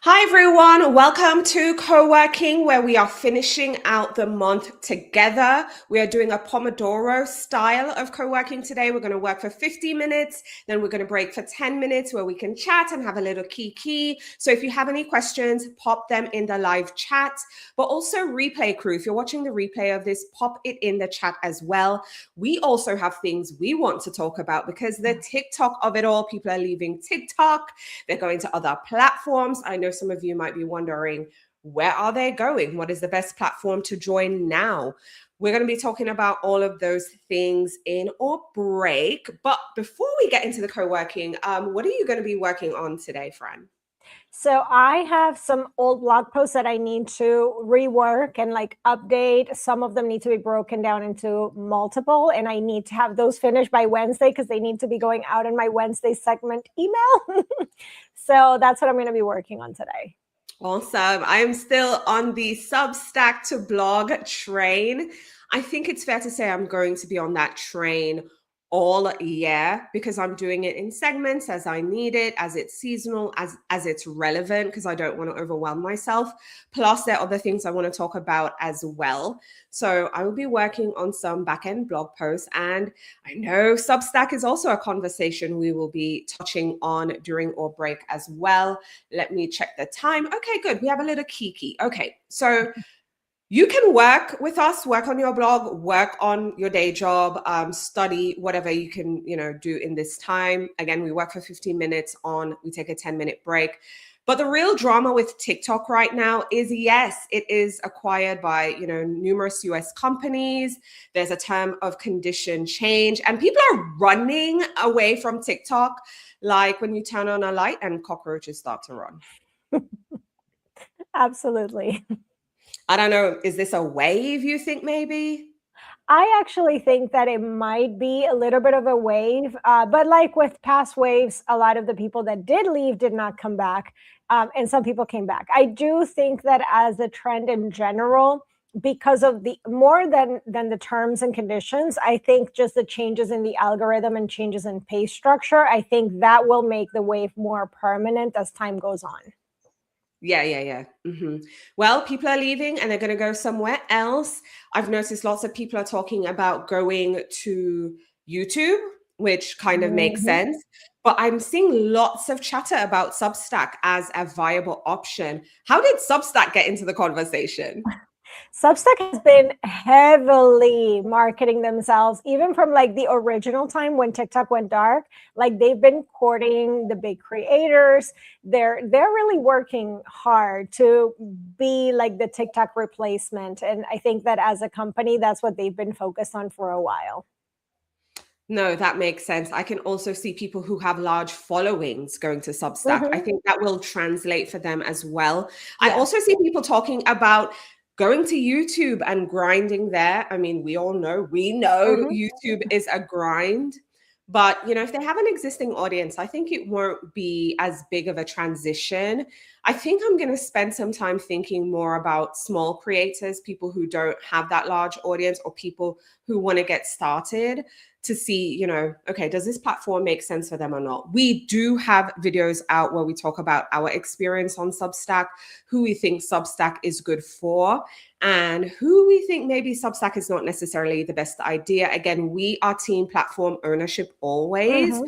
Hi everyone, welcome to Coworking, where we are finishing out the month together. We are doing a Pomodoro style of co-working today. We're going to work for 50 minutes, then we're going to break for 10 minutes where we can chat and have a little kiki. So if you have any questions, pop them in the live chat, but also replay crew. If you're watching the replay of this, pop it in the chat as well. We also have things we want to talk about because the TikTok of it all, people are leaving TikTok. They're going to other platforms. I know some of you might be wondering, where are they going? What is the best platform to join now? We're going to be talking about all of those things in our break. But before we get into the co-working, what are you going to be working on today, Fran? So I have some old blog posts that I need to rework and update. Some of them need to be broken down into multiple, and I need to have those finished by Wednesday because they need to be going out in my Wednesday segment email. So that's what I'm going to be working on today. Awesome. I'm still on the Substack to blog train. I think it's fair to say I'm going to be on that train all year because I'm doing it in segments as I need it, as it's seasonal, as it's relevant, because I don't want to overwhelm myself. Plus, there are other things I want to talk about as well. So I will be working on some back-end blog posts. And I know Substack is also a conversation we will be touching on during our break as well. Let me check the time. Okay, good. We have a little kiki. Okay, so you can work with us, work on your blog, work on your day job, study, whatever you can, do in this time. Again, we work for 15 minutes we take a 10-minute break. But the real drama with TikTok right now is, yes, it is acquired by, numerous US companies. There's a term of condition change, and people are running away from TikTok like when you turn on a light and cockroaches start to run. Absolutely. I don't know. Is this a wave you think maybe? I actually think that it might be a little bit of a wave, but like with past waves, a lot of the people that did leave did not come back, and some people came back. I do think that as a trend in general, because of the more than the terms and conditions, I think just the changes in the algorithm and changes in pay structure, I think that will make the wave more permanent as time goes on. Yeah. Well, people are leaving and they're going to go somewhere else. I've noticed lots of people are talking about going to YouTube, which kind of makes sense. But I'm seeing lots of chatter about Substack as a viable option. How did Substack get into the conversation? Substack has been heavily marketing themselves, even from the original time when TikTok went dark. They've been courting the big creators. They're really working hard to be like the TikTok replacement. And I think that as a company, that's what they've been focused on for a while. No, that makes sense. I can also see people who have large followings going to Substack. I think that will translate for them as well. I also see people talking about going to YouTube and grinding there. I mean, we know YouTube is a grind. But, if they have an existing audience, I think it won't be as big of a transition. I think I'm going to spend some time thinking more about small creators, people who don't have that large audience or people who want to get started to see, okay, does this platform make sense for them or not? We do have videos out where we talk about our experience on Substack, who we think Substack is good for, and who we think maybe Substack is not necessarily the best idea. Again, we are team platform ownership always,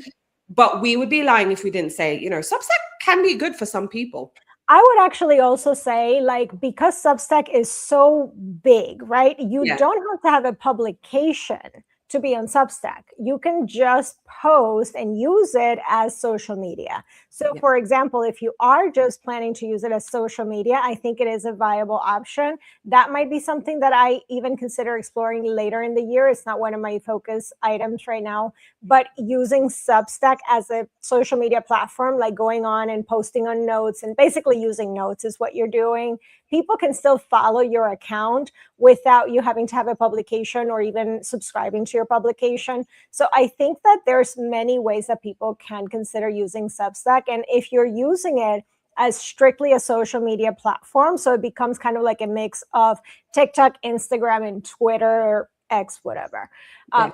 but we would be lying if we didn't say, Substack can be good for some people. I would actually also say, because Substack is so big, right? You don't have to have a publication to be on Substack. You can just post and use it as social media. So for example, if you are just planning to use it as social media, I think it is a viable option. That might be something that I even consider exploring later in the year. It's not one of my focus items right now, but using Substack as a social media platform, like going on and posting on Notes and basically using Notes is what you're doing. People can still follow your account without you having to have a publication or even subscribing to your publication. So I think that there's many ways that people can consider using Substack. And if you're using it as strictly a social media platform, so it becomes kind of like a mix of TikTok, Instagram, and Twitter, or X, whatever,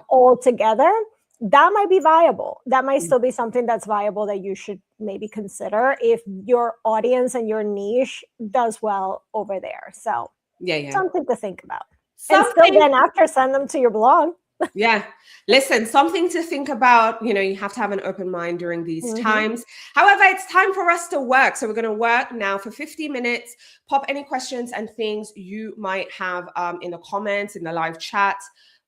all together, that might be viable. That might still be something that's viable that you should maybe consider if your audience and your niche does well over there. So something to think about. And still then after send them to your blog. Yeah. Listen, something to think about. You have to have an open mind during these times. However, it's time for us to work. So we're going to work now for 50 minutes. Pop any questions and things you might have in the comments, in the live chat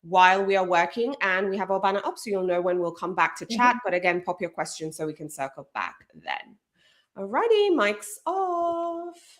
while we are working. And we have our banner up so you'll know when we'll come back to chat. But again, pop your questions so we can circle back then. Alrighty, mic's off.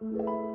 Thank you.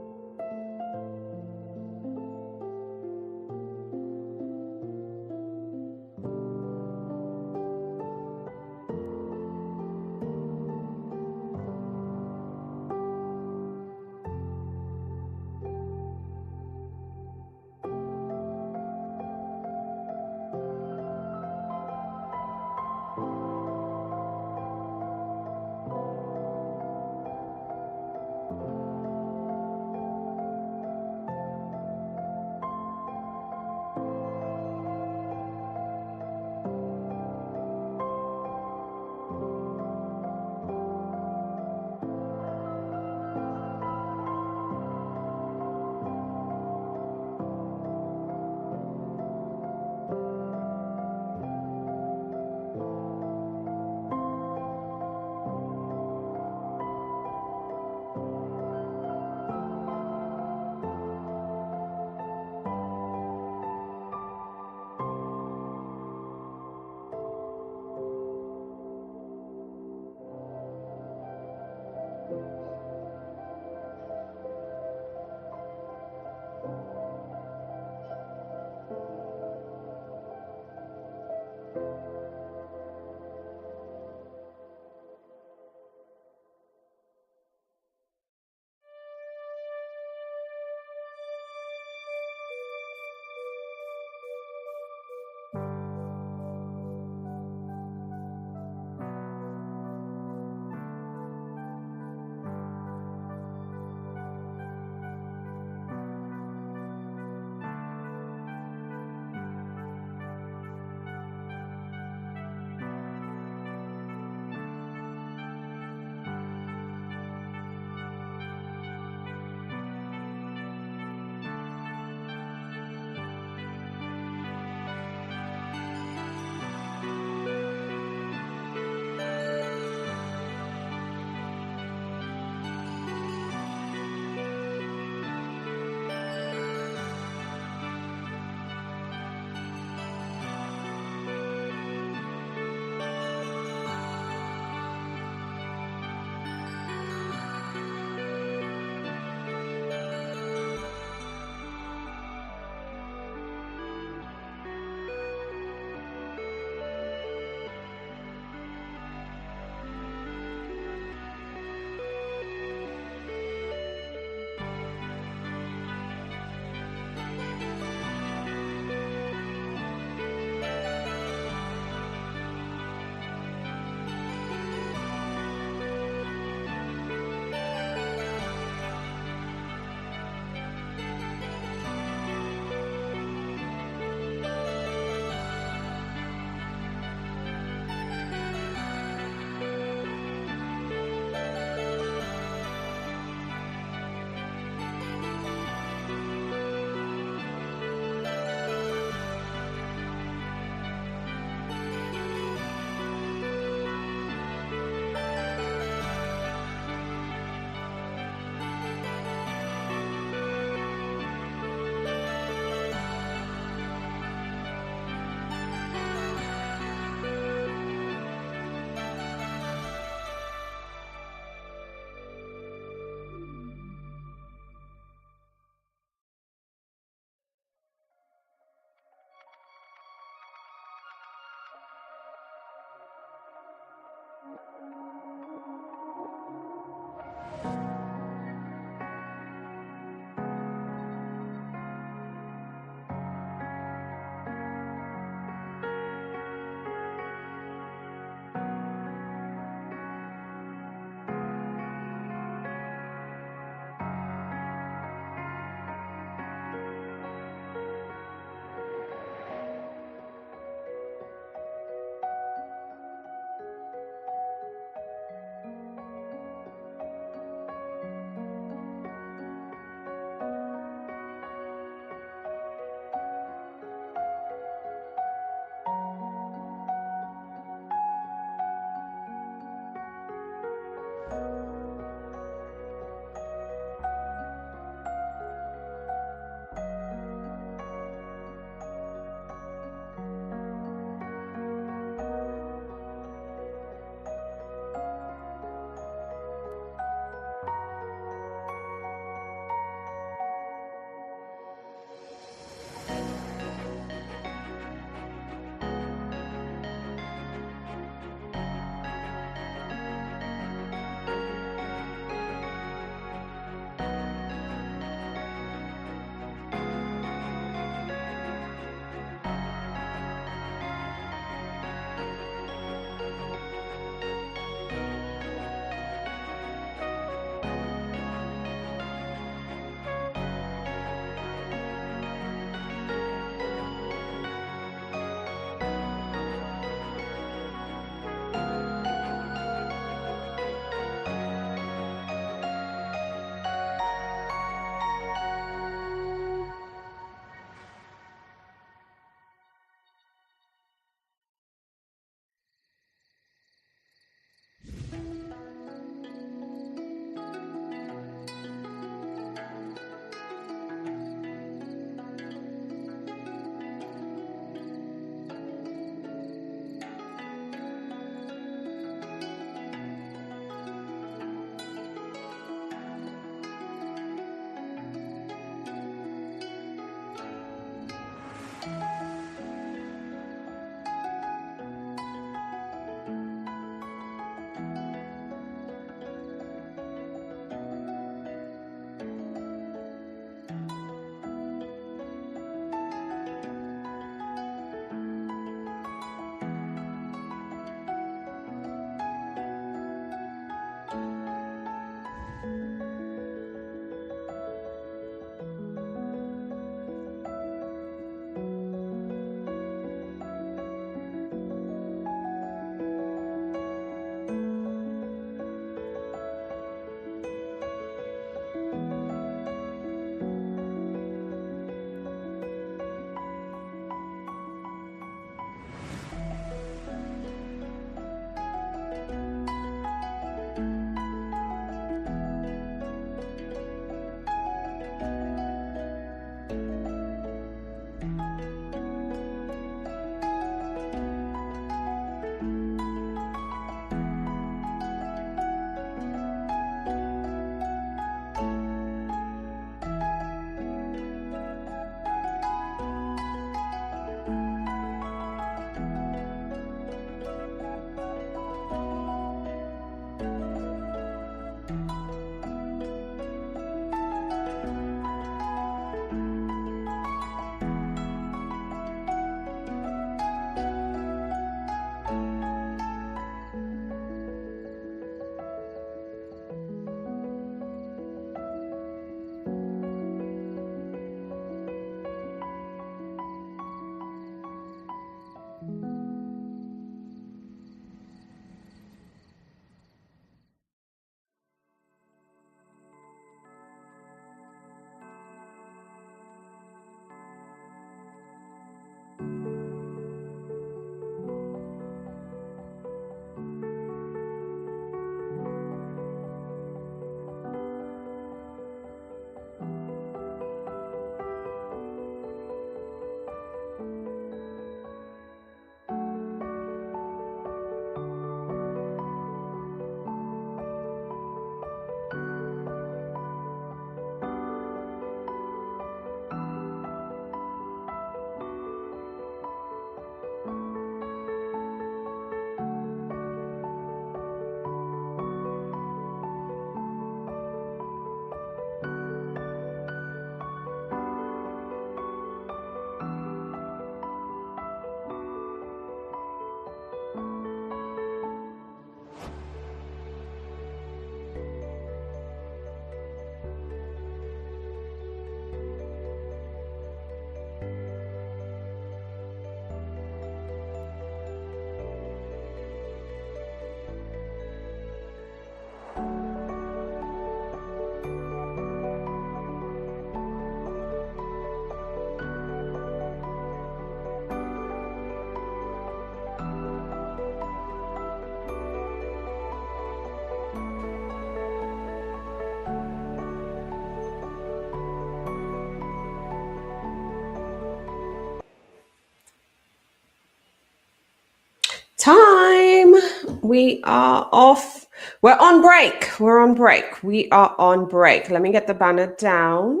time. We are off. We're on break. We're on break. We are on break. Let me get the banner down.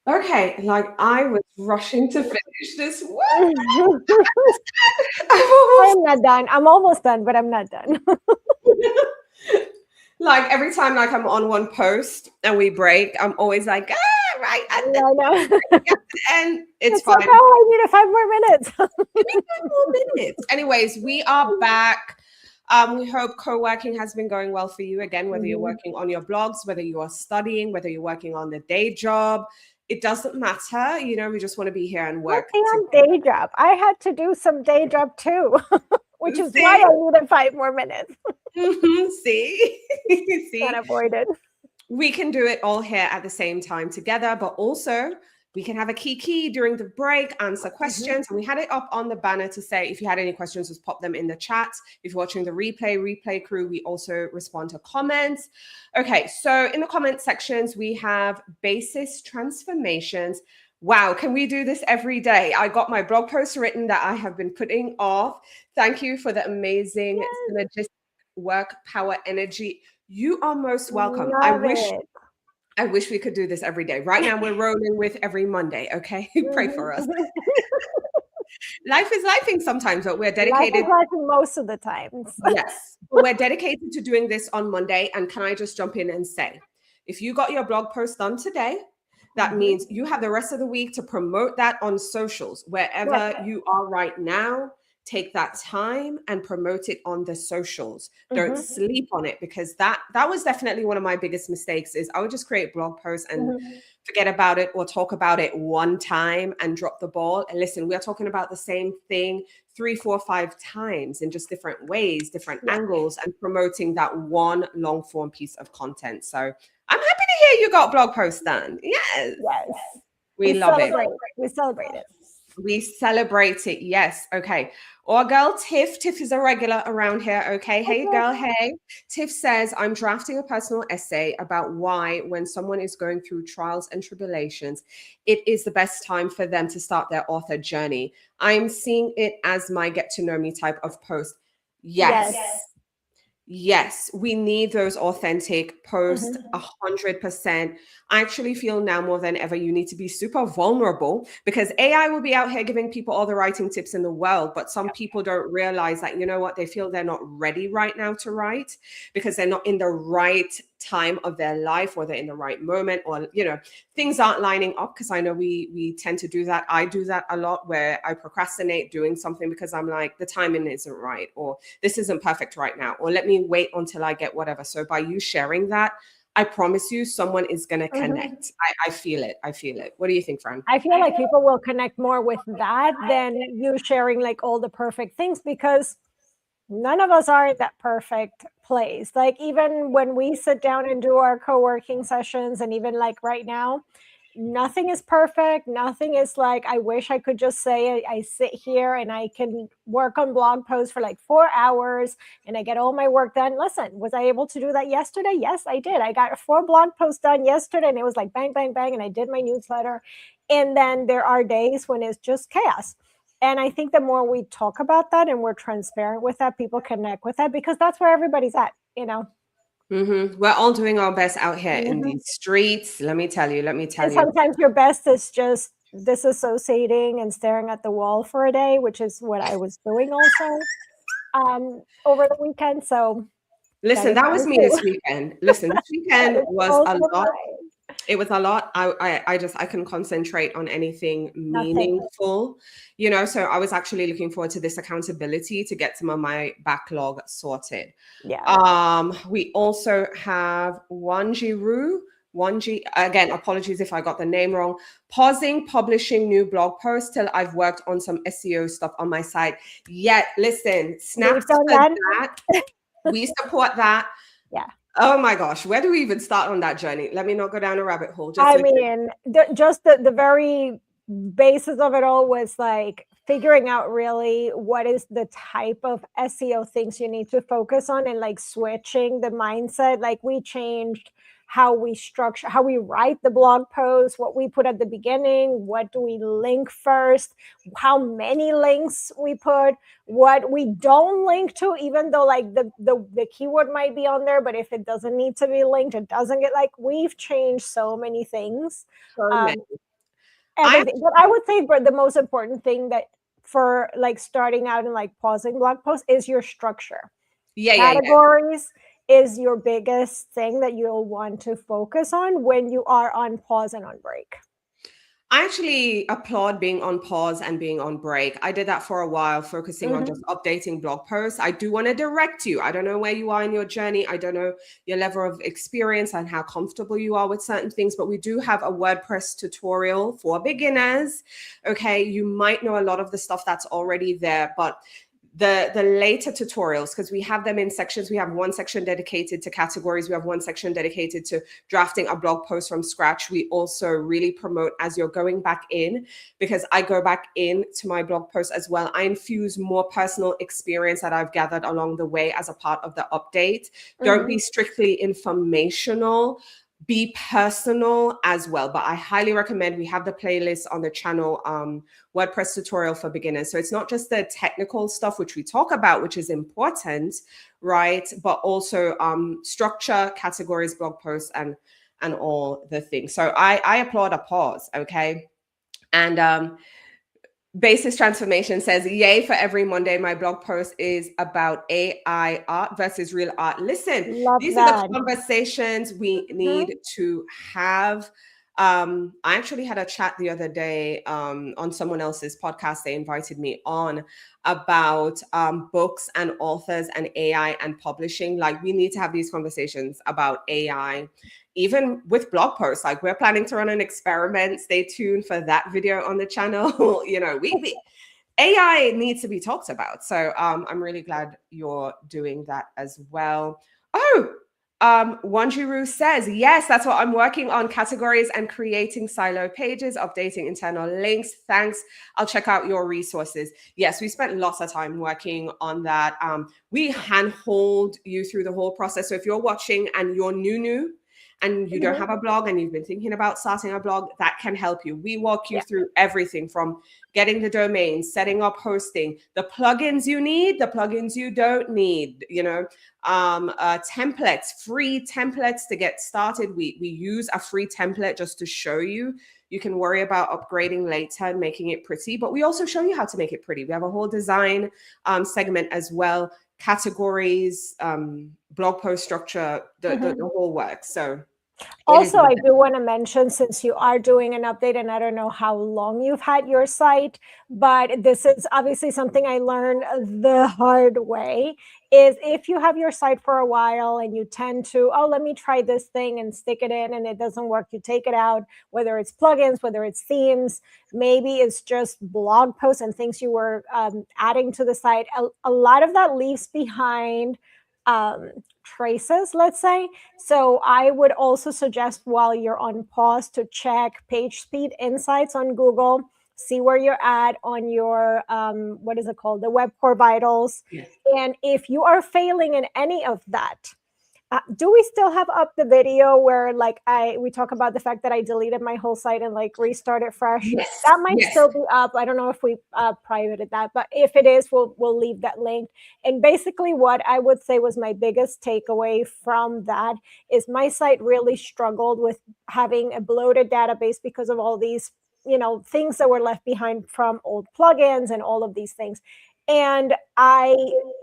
Okay, like I was rushing to finish this work. I'm not done. I'm almost done, but I'm not done. Like every time like I'm on one post and we break, I'm always like, right at the end. It's fine. Like, oh, I need 5 more minutes. 5 more minutes. Anyways, we are back. We hope co-working has been going well for you. Again, whether you're working on your blogs, whether you are studying, whether you're working on the day job, it doesn't matter. You know, we just want to be here and work. On day job. I had to do some day job too, which is why I needed 5 more minutes. See? Unavoided. We can do it all here at the same time together, but also we can have a key during the break, answer questions. And we had it up on the banner to say, if you had any questions, just pop them in the chat. If you're watching the replay crew, we also respond to comments. Okay, so in the comment sections, we have basis transformations. Wow, can we do this every day? I got my blog post written that I have been putting off. Thank you for the amazing synergistic work, power, energy. You are most welcome. I wish we could do this every day. Right now, we're rolling with every Monday. Okay, pray for us. Life is lifing sometimes, but we're dedicated. Life is lifing most of the times. Yes, we're dedicated to doing this on Monday. And can I just jump in and say, if you got your blog post done today, that means you have the rest of the week to promote that on socials, wherever you are right now. Take that time and promote it on the socials. Don't sleep on it, because that was definitely one of my biggest mistakes. Is I would just create blog posts and forget about it, or talk about it one time and drop the ball. And listen, we are talking about the same thing 3, 4, 5 times in just different ways, different angles, and promoting that one long form piece of content. So I'm happy to hear you got blog posts done. Yes. We love it. We celebrate it. We celebrate it. Yes. Okay. Our girl Tiff. Tiff is a regular around here. Okay. Hey, girl. Hey. Tiff says, I'm drafting a personal essay about why, when someone is going through trials and tribulations, it is the best time for them to start their author journey. I'm seeing it as my get to know me type of post. Yes, we need those authentic posts 100%. I actually feel now more than ever, you need to be super vulnerable, because AI will be out here giving people all the writing tips in the world. But some people don't realize that, you know what, they feel they're not ready right now to write because they're not in the right time of their life, or they're in the right moment, or, you know, things aren't lining up. Because I know we tend to do that. I do that a lot, where I procrastinate doing something because I'm like, the timing isn't right, or this isn't perfect right now, or let me wait until I get whatever. So by you sharing that, I promise you someone is going to connect. I feel it. What do you think, Fran? I feel like people will connect more with that than you sharing like all the perfect things, because none of us are in that perfect place. Like even when we sit down and do our co-working sessions, and even like right now, nothing is perfect. Nothing is like, I wish I could just say I sit here and I can work on blog posts for like 4 hours and I get all my work done. Listen, was I able to do that yesterday? Yes, I did. I got 4 blog posts done yesterday, and it was like bang, bang, bang. And I did my newsletter. And then there are days when it's just chaos. And I think the more we talk about that and we're transparent with that, people connect with that, because that's where everybody's at, you know. We're all doing our best out here in these streets. Let me tell you. And sometimes your best is just disassociating and staring at the wall for a day, which is what I was doing also over the weekend. So listen, that was me this weekend. Listen, this weekend was a lot. It was a lot. I couldn't concentrate on anything meaningful, you know. So I was actually looking forward to this accountability to get some of my backlog sorted. We also have Wanji, again, apologies if I got the name wrong. Pausing publishing new blog posts till I've worked on some SEO stuff on my site. Listen, snaps for that. We support that. Oh my gosh, where do we even start on that journey? Let me not go down a rabbit hole. The very basis of it all was like figuring out really what is the type of SEO things you need to focus on, and like switching the mindset. Like we changed how we structure, how we write the blog post, what we put at the beginning, what do we link first, how many links we put, what we don't link to, even though like the keyword might be on there, but if it doesn't need to be linked, it doesn't get, like, we've changed so many things. So many. Everything. But I would say, but the most important thing that for like starting out and like pausing blog posts is your structure. Categories is your biggest thing that you'll want to focus on when you are on pause and on break. I actually applaud being on pause and being on break. I did that for a while, focusing on just updating blog posts. I do want to direct you. I don't know where you are in your journey. I don't know your level of experience and how comfortable you are with certain things, but we do have a WordPress tutorial for beginners. Okay, you might know a lot of the stuff that's already there, but the later tutorials, because we have them in sections. We have one section dedicated to categories. We have one section dedicated to drafting a blog post from scratch. We also really promote as you're going back in, because I go back in to my blog post as well. I infuse more personal experience that I've gathered along the way as a part of the update. Don't be strictly informational. Be personal as well. But I highly recommend, we have the playlist on the channel, WordPress tutorial for beginners. So it's not just the technical stuff, which we talk about, which is important, right? But also structure, categories, blog posts, and all the things. So I applaud a pause, okay? And Basis Transformation says, yay for every Monday. My blog post is about AI art versus real art. Listen, these are the conversations we need to have. I actually had a chat the other day on someone else's podcast. They invited me on about books and authors and AI and publishing. Like, we need to have these conversations about AI. Even with blog posts, like, we're planning to run an experiment. Stay tuned for that video on the channel. You know, AI needs to be talked about. So I'm really glad you're doing that as well. Oh, Wanjiru says, yes, that's what I'm working on, categories and creating silo pages, updating internal links. Thanks. I'll check out your resources. Yes, we spent lots of time working on that. We handhold you through the whole process. So if you're watching and you're new, and you don't have a blog and you've been thinking about starting a blog, that can help you. We walk you through everything from getting the domain, setting up hosting, the plugins you need, the plugins you don't need, you know, templates, free templates to get started. We use a free template just to show you. You can worry about upgrading later and making it pretty, but we also show you how to make it pretty. We have a whole design segment as well, categories, blog post structure, the whole work. So also, I do want to mention, since you are doing an update, and I don't know how long you've had your site, but this is obviously something I learned the hard way, is if you have your site for a while and you tend to, oh, let me try this thing and stick it in, and it doesn't work, you take it out, whether it's plugins, whether it's themes, maybe it's just blog posts and things you were adding to the site. A lot of that leaves behind traces, let's say. So I would also suggest, while you're on pause, to check page speed insights on Google, see where you're at on your what is it called, the web core vitals. And if you are failing in any of that, do we still have up the video where like we talk about the fact that I deleted my whole site and like restarted fresh? Yes, that might still be up. I don't know if we privated that, but if it is, we'll leave that link. And basically what I would say was my biggest takeaway from that is my site really struggled with having a bloated database because of all these, you know, things that were left behind from old plugins and all of these things. And I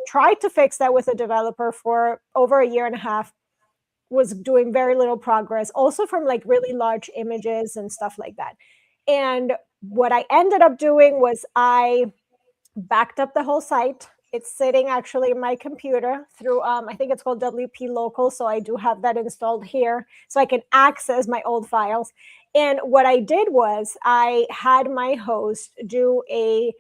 tried to fix that with a developer for over a year and a half, was doing very little progress, also from like really large images and stuff like that. And what I ended up doing was I backed up the whole site. It's sitting actually in my computer through, I think it's called WP Local. So I do have that installed here so I can access my old files. And what I did was I had my host do a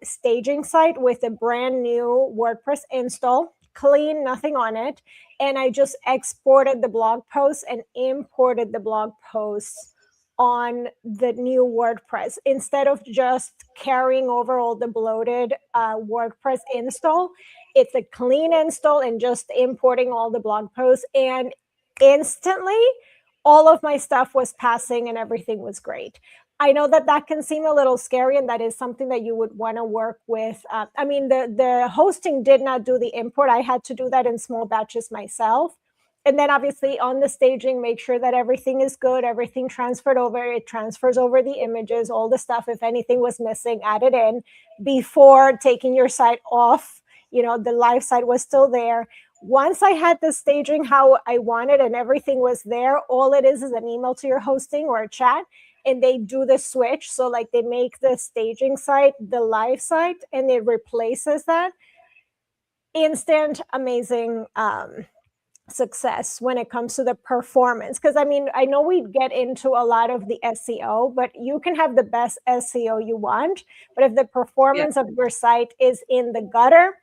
staging site with a brand new WordPress install, clean, nothing on it. And I just exported the blog posts and imported the blog posts on the new WordPress instead of just carrying over all the bloated WordPress install. It's a clean install and just importing all the blog posts. And instantly all of my stuff was passing and everything was great. I know that that can seem a little scary, and that is something that you would want to work with. I mean, the hosting did not do the import. I had to do that in small batches myself. And then obviously on the staging, make sure that everything is good, everything transferred over, it transfers over the images, all the stuff. If anything was missing, add it in before taking your site off. You know, the live site was still there. Once I had the staging how I wanted and everything was there, all it is an email to your hosting or a chat, and they do the switch. So like they make the staging site the live site, and it replaces that. Instant amazing success when it comes to the performance. Because I mean, I know we get into a lot of the SEO, but you can have the best SEO you want, but if the performance of your site is in the gutter,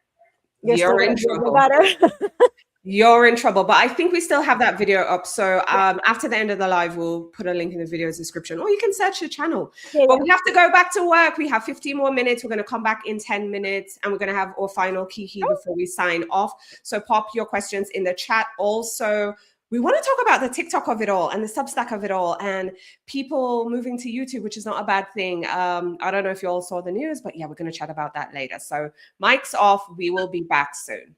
you're still You're going in to be in the trouble. gutter. You're in trouble. But I think we still have that video up. So after the end of the live, we'll put a link in the video description, or you can search the channel. But we have to go back to work. We have 15 more minutes. We're going to come back in 10 minutes, and we're going to have our final key before we sign off. So pop your questions in the chat. Also, we want to talk about the TikTok of it all and the Substack of it all, and people moving to YouTube, which is not a bad thing. I don't know if you all saw the news, but yeah, we're going to chat about that later. So mic's off. We will be back soon.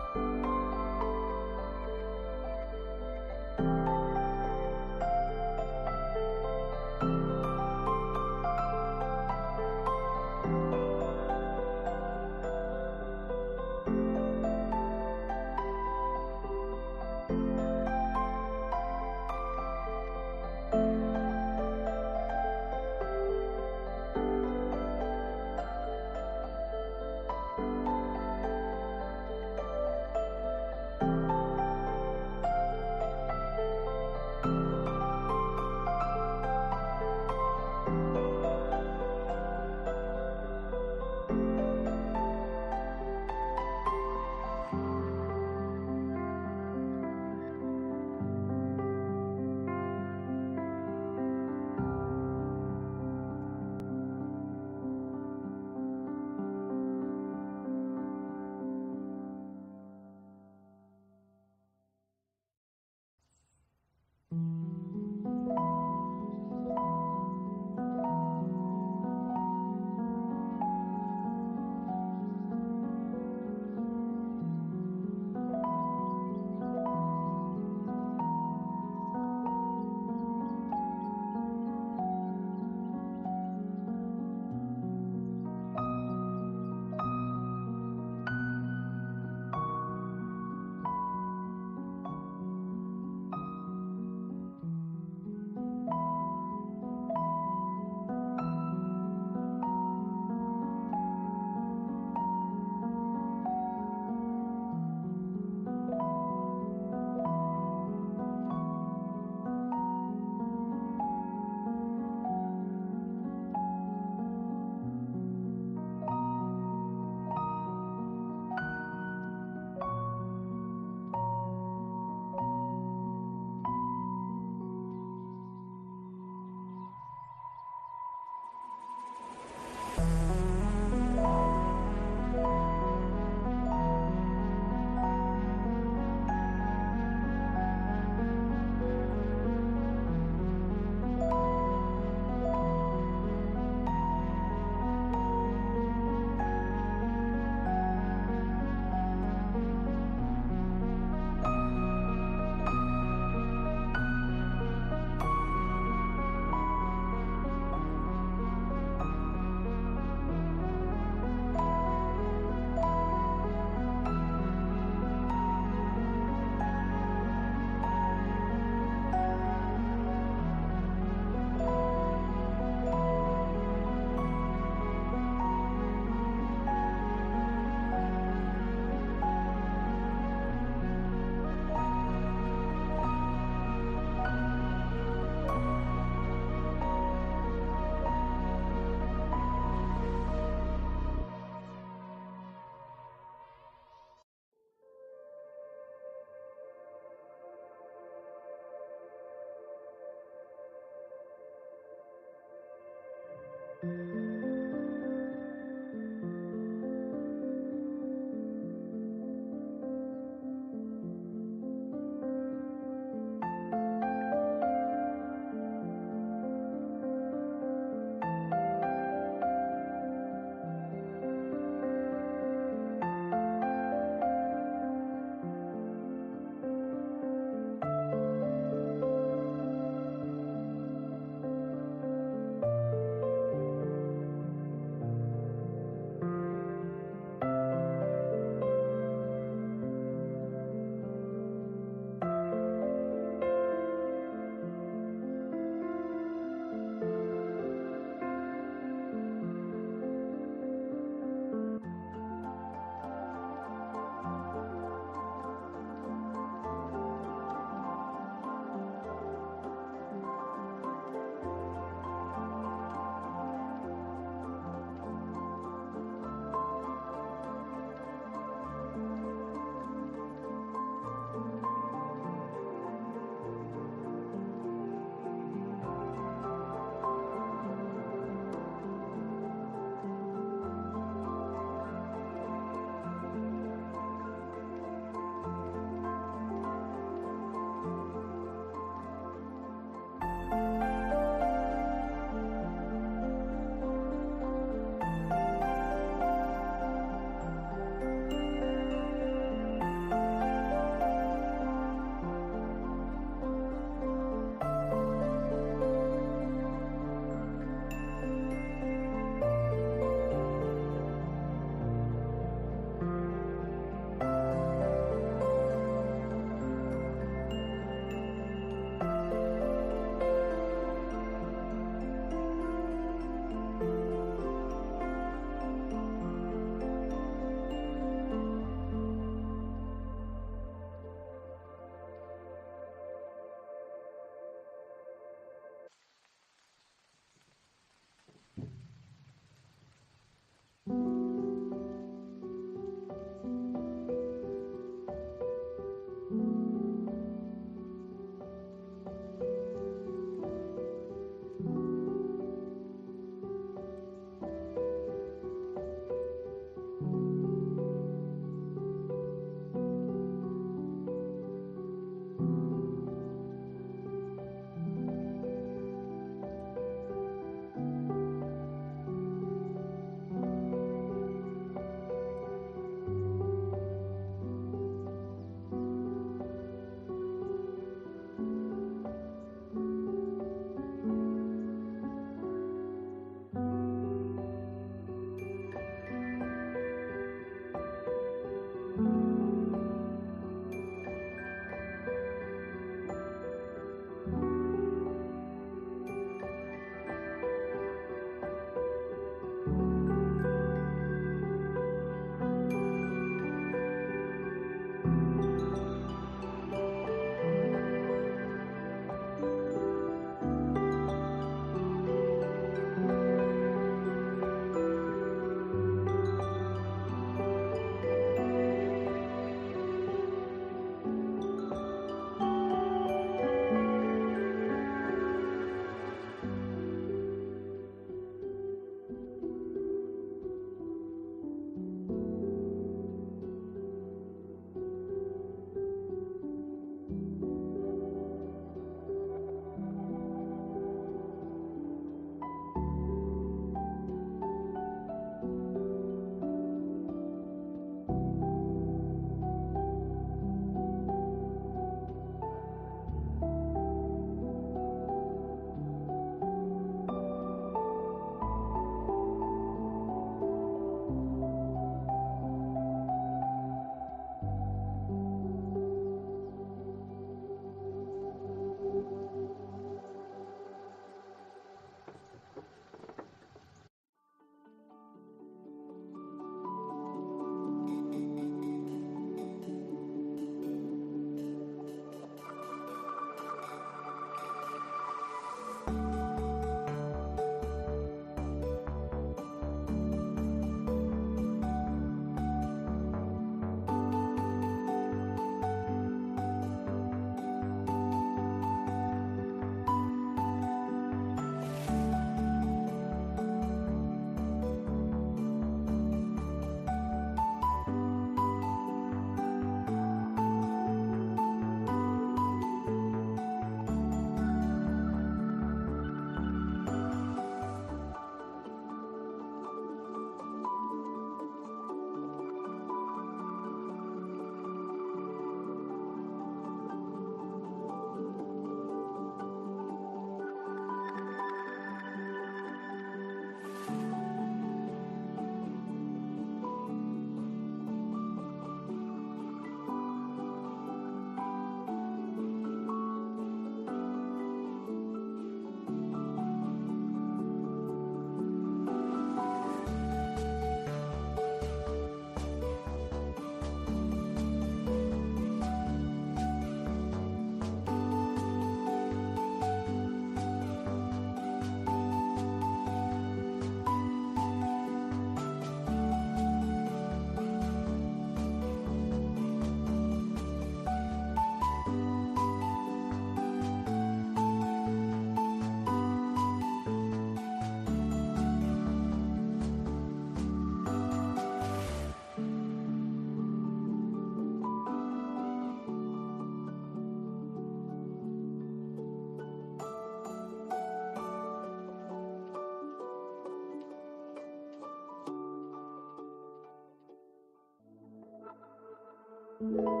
Thank you.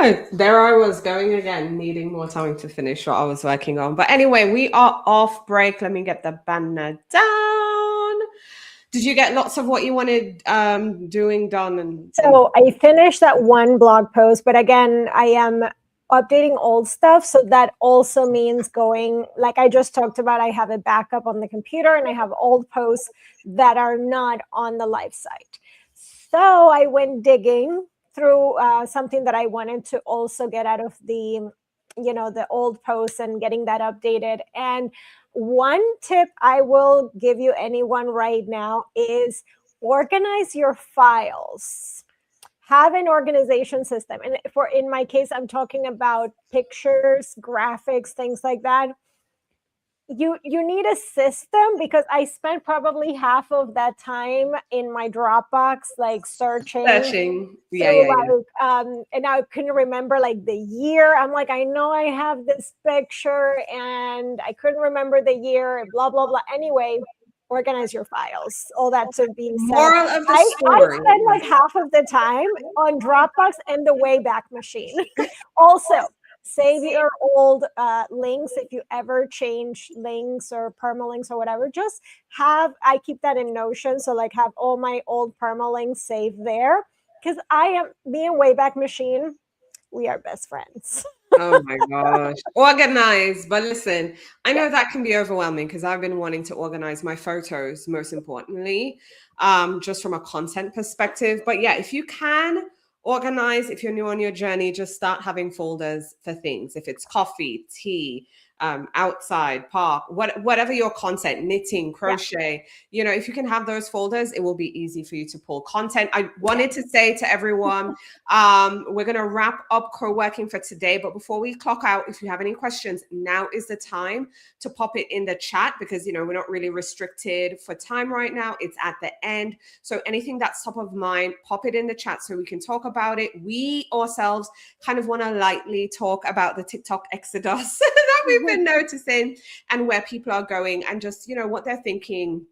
Oh, there I was going again, needing more time to finish what I was working on. But anyway, we are off break. Let me get the banner down. Did you get lots of what you wanted doing done? So I finished that one blog post, but again, I am updating old stuff. So that also means going, like I just talked about, I have a backup on the computer and I have old posts that are not on the live site. So I went digging through something that I wanted to also get out of the, the old posts and getting that updated. And one tip I will give you anyone right now is organize your files. Have an organization system. And in my case, I'm talking about pictures, graphics, things like that. You need a system, because I spent probably half of that time in my Dropbox, like searching. Yeah. And I couldn't remember like the year. I'm like, I know I have this picture and I couldn't remember the year, blah, blah, blah. Anyway, organize your files. All that to being said. Moral of the story. I spent like half of the time on Dropbox and the Wayback Machine. Also, save your old links. If you ever change links or permalinks or whatever, just I keep that in Notion. So like have all my old permalinks saved there, because me and Wayback Machine, we are best friends. Oh my gosh. Organize. But listen, I know that can be overwhelming, because I've been wanting to organize my photos, most importantly, just from a content perspective. But yeah, if you can organize, if you're new on your journey, just start having folders for things. If it's coffee, tea, outside, park, whatever your content, knitting, crochet, you know, if you can have those folders, it will be easy for you to pull content. I wanted to say to everyone, we're going to wrap up co-working for today, but before we clock out, if you have any questions, now is the time to pop it in the chat, because, you know, we're not really restricted for time right now. It's at the end. So anything that's top of mind, pop it in the chat so we can talk about it. We ourselves kind of want to lightly talk about the TikTok exodus that we've been noticing, and where people are going, and just, you know, what they're thinking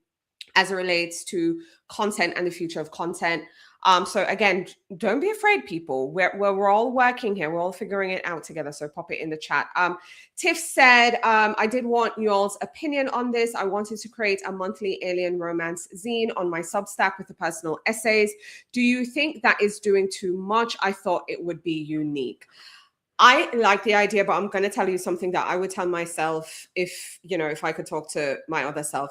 as it relates to content and the future of content. So again, don't be afraid, people. We're all working here. We're all figuring it out together. So pop it in the chat. Tiff said, I did want y'all's opinion on this. I wanted to create a monthly alien romance zine on my Substack with the personal essays. Do you think that is doing too much? I thought it would be unique. I like the idea, but I'm going to tell you something that I would tell myself if, you know, if I could talk to my other self.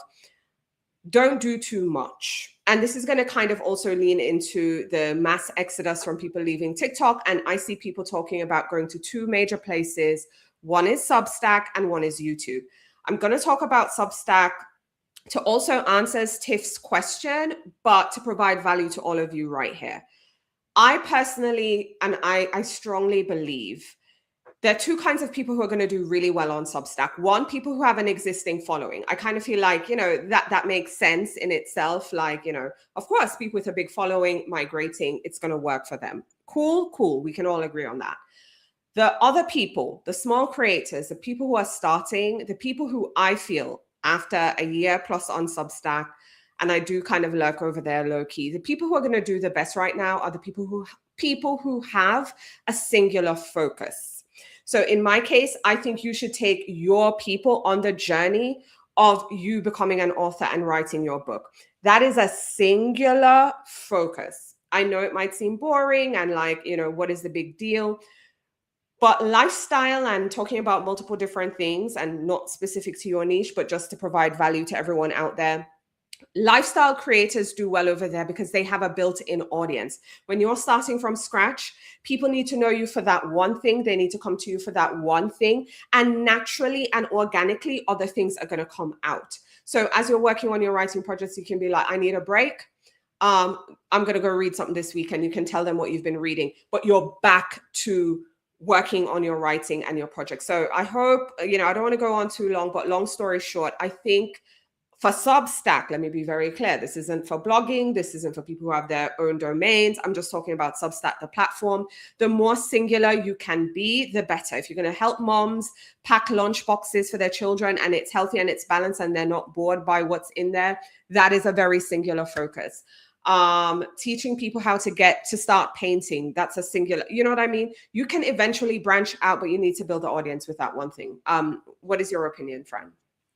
Don't do too much. And this is going to kind of also lean into the mass exodus from people leaving TikTok. And I see people talking about going to two major places. One is Substack and one is YouTube. I'm going to talk about Substack to also answer Tiff's question, but to provide value to all of you right here. I personally, and I strongly believe, there are two kinds of people who are going to do really well on Substack. One, people who have an existing following. I kind of feel like, you know, that makes sense in itself. Like, you know, of course, people with a big following migrating, it's going to work for them. Cool. We can all agree on that. The other people, the small creators, the people who are starting, the people who I feel after a year plus on Substack, and I do kind of lurk over there low key, the people who are going to do the best right now are the people who have a singular focus. So in my case, I think you should take your people on the journey of you becoming an author and writing your book. That is a singular focus. I know it might seem boring and like, you know, what is the big deal? But lifestyle and talking about multiple different things, and not specific to your niche, but just to provide value to everyone out there. Lifestyle creators do well over there because they have a built-in audience. When you're starting from scratch, people need to know you for that one thing. They need to come to you for that one thing. And naturally and organically, other things are going to come out. So as you're working on your writing projects, you can be like, I need a break. I'm going to go read something this week, and you can tell them what you've been reading, but you're back to working on your writing and your project. So I hope, you know, I don't want to go on too long, but long story short, I think for Substack, let me be very clear. This isn't for blogging. This isn't for people who have their own domains. I'm just talking about Substack, the platform. The more singular you can be, the better. If you're going to help moms pack lunch boxes for their children and it's healthy and it's balanced and they're not bored by what's in there, that is a very singular focus. Teaching people how to start painting, that's a singular, you know what I mean? You can eventually branch out, but you need to build an audience with that one thing. What is your opinion, Fran?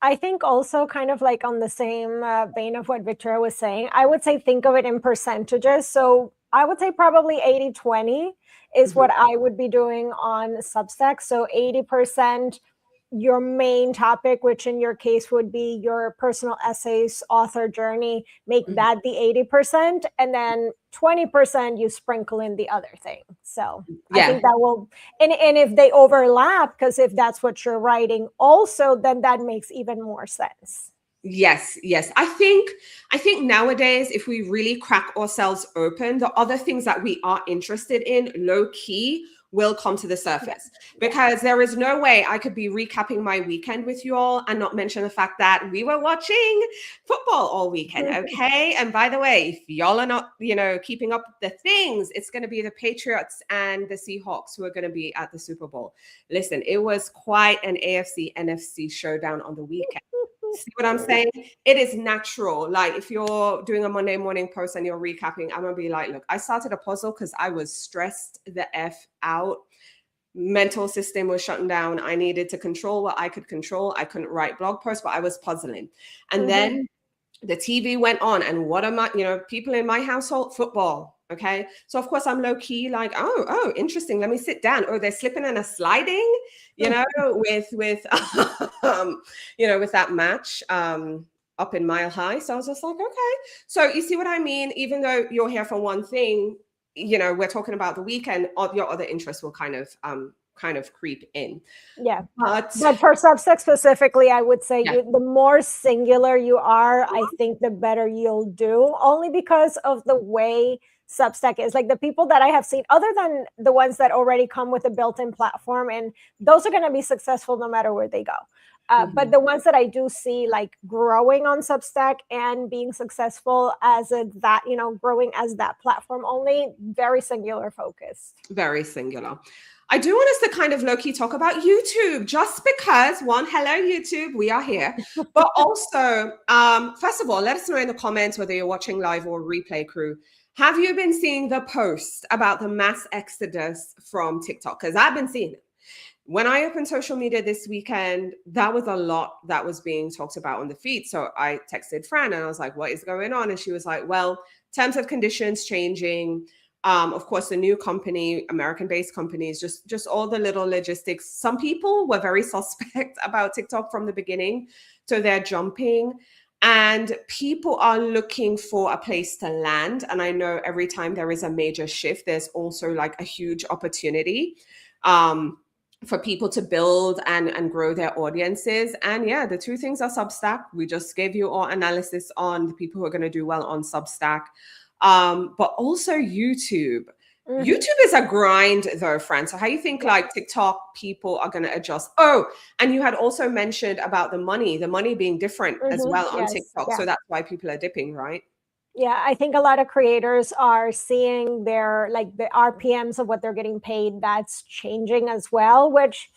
I think also kind of like on the same vein of what Victoria was saying, I would say think of it in percentages. So I would say probably 80-20 is what I would be doing on Substack. So 80% your main topic, which in your case would be your personal essays, author journey, make that the 80%. And then 20% you sprinkle in the other thing. So I think that will, and if they overlap, because if that's what you're writing also, then that makes even more sense. Yes. I think nowadays, if we really crack ourselves open, the other things that we are interested in, low key, will come to the surface, because there is no way I could be recapping my weekend with you all and not mention the fact that we were watching football all weekend. Okay. And by the way, if y'all are not, you know, keeping up the things, it's going to be the Patriots and the Seahawks who are going to be at the Super Bowl. Listen, it was quite an AFC NFC showdown on the weekend. See what I'm saying? It is natural. Like if you're doing a Monday morning post and you're recapping, I'm gonna be like, look, I started a puzzle because I was stressed the F out. Mental system was shutting down. I needed to control what I could control. I couldn't write blog posts, but I was puzzling. And then the TV went on, and what am I, you know, people in my household, football. Okay. So of course I'm low key like, oh, interesting. Let me sit down. Oh, they're slipping and a sliding, you know, with you know, with that match up in Mile High. So I was just like, okay. So you see what I mean? Even though you're here for one thing, you know, we're talking about the weekend, your other interests will kind of kind of creep in. Yeah. But for Substack specifically, I would say yeah. the more singular you are, I think the better you'll do, only because of the way Substack is. Like the people that I have seen, other than the ones that already come with a built-in platform, and those are going to be successful no matter where they go. But the ones that I do see like growing on Substack and being successful as growing as that platform only, very singular focused. Very singular. I do want us to kind of low-key talk about YouTube, just because one, hello YouTube, we are here. But also, first of all, let us know in the comments whether you're watching live or replay crew. Have you been seeing the post about the mass exodus from TikTok? Because I've been seeing it. When I opened social media this weekend, that was a lot that was being talked about on the feed. So I texted Fran and I was like, what is going on? And she was like, well, terms of conditions changing. Of course, the new company, American-based companies, just all the little logistics. Some people were very suspect about TikTok from the beginning, so they're jumping. And people are looking for a place to land. And I know every time there is a major shift, there's also like a huge opportunity for people to build and grow their audiences. And yeah, the two things are Substack. We just gave you our analysis on the people who are going to do well on Substack. But also YouTube. YouTube is a grind though, Fran. So how you think like TikTok people are going to adjust? Oh, and you had also mentioned about the money being different as well on TikTok. Yeah. So that's why people are dipping, right? Yeah, I think a lot of creators are seeing their like the RPMs of what they're getting paid. That's changing as well, which,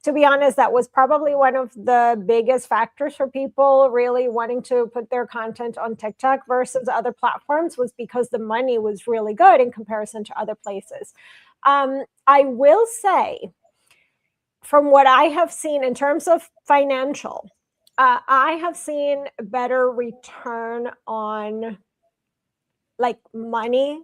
to be honest, that was probably one of the biggest factors for people really wanting to put their content on TikTok versus other platforms, was because the money was really good in comparison to other places. I will say, from what I have seen in terms of financial, I have seen better return on like money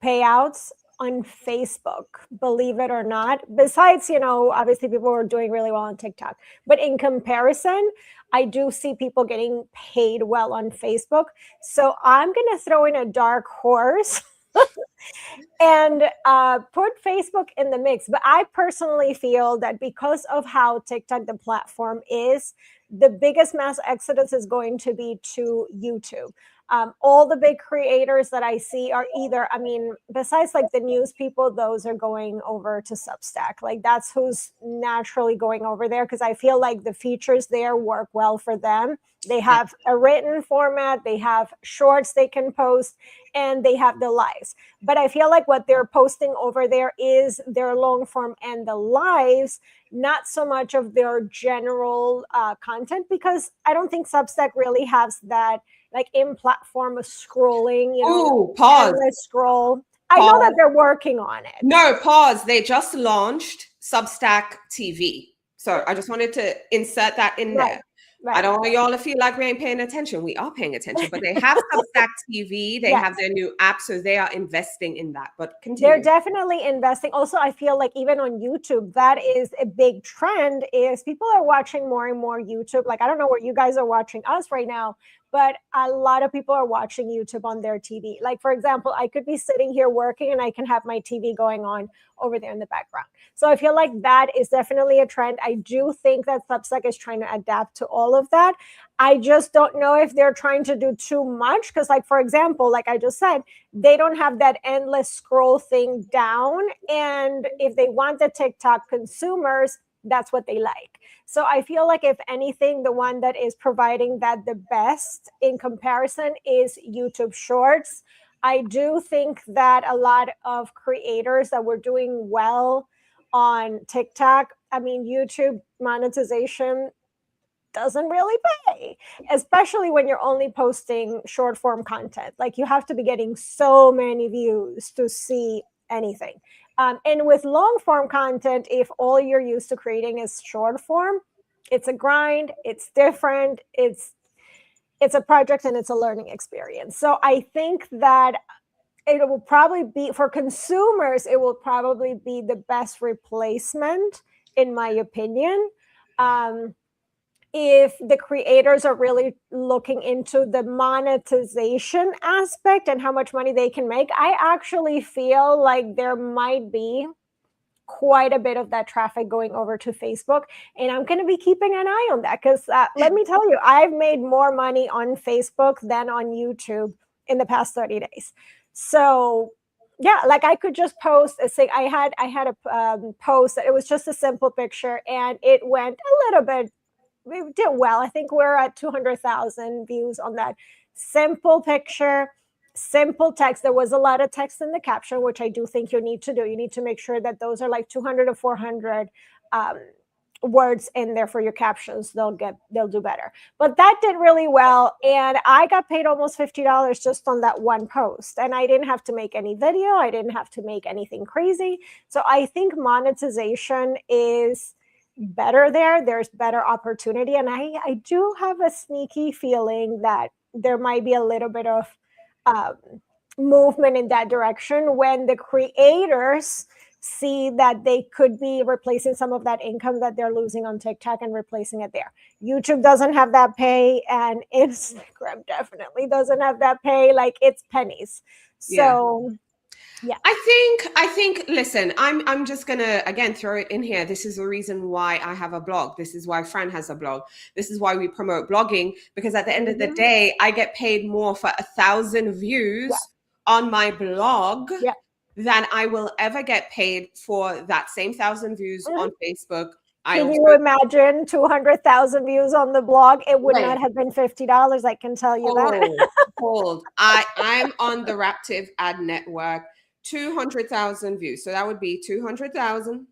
payouts on Facebook, believe it or not. Besides, obviously people are doing really well on TikTok. But in comparison, I do see people getting paid well on Facebook. So I'm going to throw in a dark horse and put Facebook in the mix. But I personally feel that because of how TikTok, the platform is, the biggest mass exodus is going to be to YouTube. All the big creators that I see are either, besides like the news people, those are going over to Substack. Like that's who's naturally going over there, because I feel like the features there work well for them. They have a written format, they have shorts they can post, and they have the lives. But I feel like what they're posting over there is their long form and the lives, not so much of their general content, because I don't think Substack really has that like in-platform scrolling, pause. Scroll. I know that they're working on it. No, pause. They just launched Substack TV. So I just wanted to insert that in there. Right. I don't want y'all to feel like we ain't paying attention. We are paying attention, but they have Substack TV. They have their new app, so they are investing in that. But continue. They're definitely investing. Also, I feel like even on YouTube, that is a big trend, is people are watching more and more YouTube. Like, I don't know where you guys are watching us right now, but a lot of people are watching YouTube on their TV. Like, for example, I could be sitting here working and I can have my TV going on over there in the background. So I feel like that is definitely a trend. I do think that Substack is trying to adapt to all of that. I just don't know if they're trying to do too much, because like, for example, like I just said, they don't have that endless scroll thing down. And if they want the TikTok consumers, that's what they like. So I feel like, if anything, the one that is providing that the best in comparison is YouTube Shorts. I do think that a lot of creators that were doing well on TikTok, YouTube monetization doesn't really pay, especially when you're only posting short form content. Like, you have to be getting so many views to see anything. And with long form content, if all you're used to creating is short form, it's a grind, it's different, it's a project, and it's a learning experience. So I think that it will probably be, for consumers, it will probably be the best replacement, in my opinion. If the creators are really looking into the monetization aspect and how much money they can make, I actually feel like there might be quite a bit of that traffic going over to Facebook. And I'm going to be keeping an eye on that because let me tell you, I've made more money on Facebook than on YouTube in the past 30 days. So yeah, like I could just post a thing. I had a post that it was just a simple picture and it went a little bit, we did well. I think we're at 200,000 views on that simple picture, simple text. There was a lot of text in the caption, which I do think you need to do. You need to make sure that those are like 200 to 400 words in there for your captions. They'll do better. But that did really well. And I got paid almost $50 just on that one post. And I didn't have to make any video. I didn't have to make anything crazy. So I think monetization is better there. There's better opportunity. And I do have a sneaky feeling that there might be a little bit of movement in that direction when the creators see that they could be replacing some of that income that they're losing on TikTok and replacing it there. YouTube doesn't have that pay, and Instagram definitely doesn't have that pay. Like, it's pennies. So yeah. I think, listen, I'm just gonna again throw it in here. This is the reason why I have a blog. This is why Fran has a blog. This is why we promote blogging, because at the end of the day, I get paid more for 1,000 views on my blog than I will ever get paid for that same 1,000 views on Facebook. Can you imagine 200,000 views on the blog? It would not have been $50. I can tell you that. Hold. I'm on the Raptive Ad Network. 200,000 views. So that would be 200,000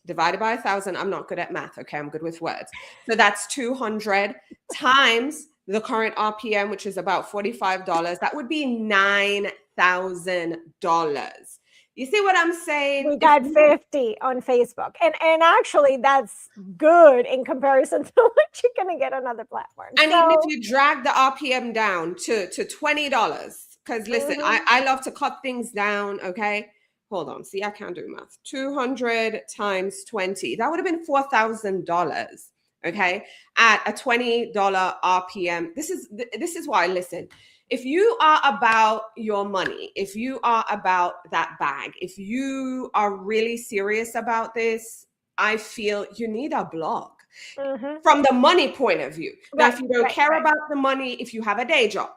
divided by 1,000. I'm not good at math. Okay. I'm good with words. So that's 200 times the current RPM, which is about $45. That would be $9,000. You see what I'm saying? We got 50 on Facebook. And actually that's good in comparison to what you're going to get on other platforms. And even if you drag the RPM down to $20, because listen, I love to cut things down. Okay. Hold on. See, I can't do math. 200 times 20. That would have been $4,000. Okay. At a $20 RPM. This is why, listen, if you are about your money, if you are about that bag, if you are really serious about this, I feel you need a blog from the money point of view. Now, if you don't care about the money, if you have a day job,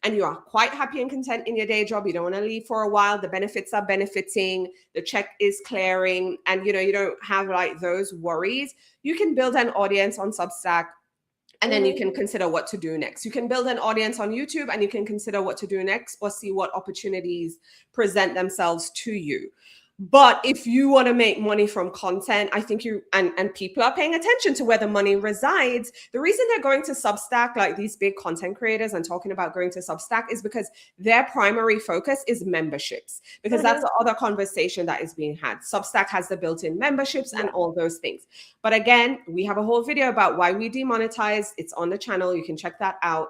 and you are quite happy and content in your day job, you don't want to leave for a while, the benefits are benefiting, the check is clearing, and you don't have like those worries, you can build an audience on Substack, and then you can consider what to do next. You can build an audience on YouTube, and you can consider what to do next, or see what opportunities present themselves to you. But if you want to make money from content, I think and people are paying attention to where the money resides. The reason they're going to Substack, like these big content creators and talking about going to Substack, is because their primary focus is memberships, because that's the other conversation that is being had. Substack has the built-in memberships and all those things. But again, we have a whole video about why we demonetize. It's on the channel. You can check that out.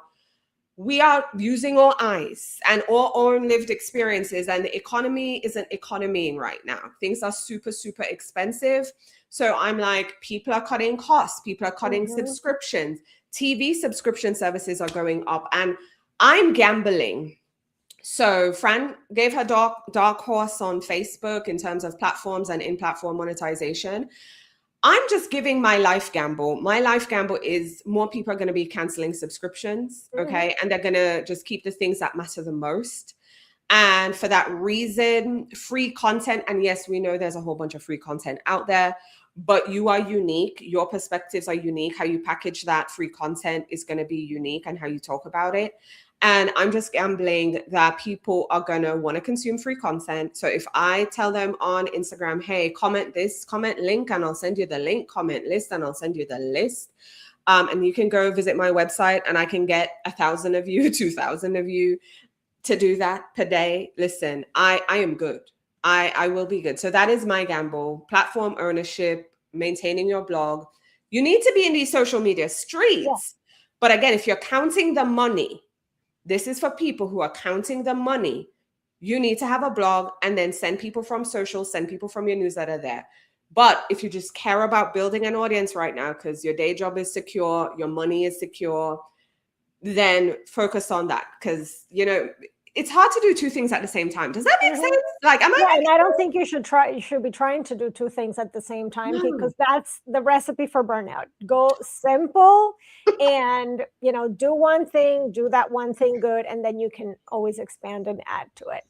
We are using our eyes and our own lived experiences, and the economy isn't economying right now. Things are super, super expensive. So I'm like, people are cutting costs. People are cutting subscriptions. TV subscription services are going up, and I'm gambling. So Fran gave her dark horse on Facebook in terms of platforms and in-platform monetization. I'm just giving my life gamble. My life gamble is more people are going to be canceling subscriptions, okay? And they're going to just keep the things that matter the most. And for that reason, free content, and yes, we know there's a whole bunch of free content out there, but you are unique. Your perspectives are unique. How you package that free content is going to be unique, and how you talk about it. And I'm just gambling that people are going to want to consume free content. So if I tell them on Instagram, hey, comment this, comment link, and I'll send you the link, comment list, and I'll send you the list. And you can go visit my website, and I can get 1,000 of you, 2,000 of you to do that per day. Listen, I am good. I will be good. So that is my gamble. Platform ownership, maintaining your blog. You need to be in these social media streets. Yeah. But again, if you're counting the money, this is for people who are counting the money. You need to have a blog, and then send people from social, send people from your newsletter there. But if you just care about building an audience right now because your day job is secure, your money is secure, then focus on that. Because, it's hard to do two things at the same time. Does that make sense? Like, am I? Yeah, and I don't think you should be trying to do two things at the same time, because that's the recipe for burnout. Go simple and, do one thing, do that one thing good, and then you can always expand and add to it.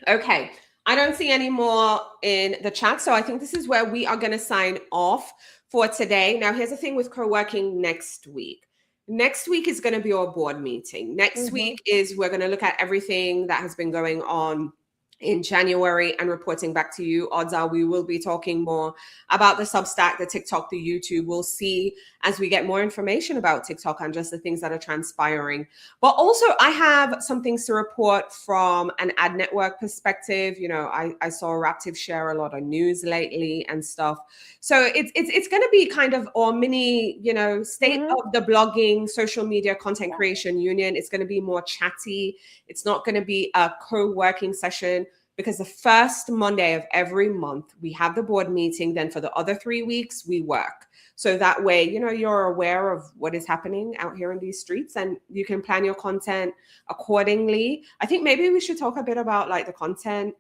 Okay. I don't see any more in the chat. So I think this is where we are going to sign off for today. Now, here's the thing with co-working next week. Next week is going to be our board meeting. Next week is we're going to look at everything that has been going on in January and reporting back to you. Odds are we will be talking more about the Substack, the TikTok, the YouTube. We'll see as we get more information about TikTok and just the things that are transpiring. But also I have some things to report from an ad network perspective. I saw Raptive share a lot of news lately and stuff. So it's going to be kind of our mini, state of the blogging, social media content creation union. It's going to be more chatty. It's not going to be a co-working session, because the first Monday of every month we have the board meeting. Then for the other 3 weeks we work. So that way, you're aware of what is happening out here in these streets and you can plan your content accordingly. I think maybe we should talk a bit about like the content,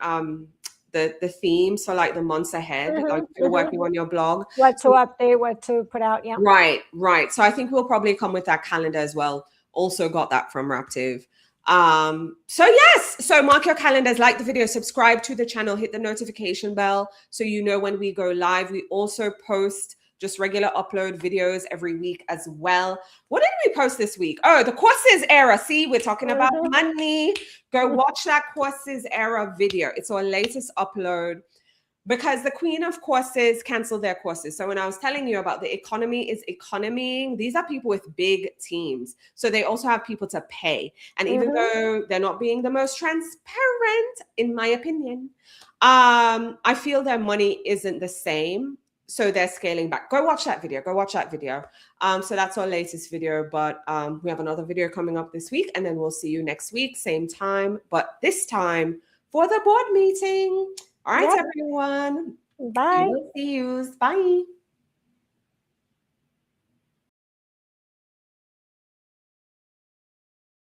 the theme. So like the months ahead, like if you're working on your blog. What to update, what to put out. Yeah. Right. So I think we'll probably come with that calendar as well. Also got that from Raptive. So mark your calendars, like the video, subscribe to the channel, hit the notification bell so you know when we go live. We also post just regular upload videos every week as well. What did we post this week? Oh, the courses era. See, we're talking about money. Go watch that courses era video. It's our latest upload, because the queen of courses canceled their courses. So when I was telling you about the economy is economying, these are people with big teams. So they also have people to pay. And even though they're not being the most transparent, in my opinion, I feel their money isn't the same. So they're scaling back. Go watch that video. So that's our latest video. But we have another video coming up this week. And then we'll see you next week, same time. But this time for the board meeting. All right, everyone. Bye. See you. Bye.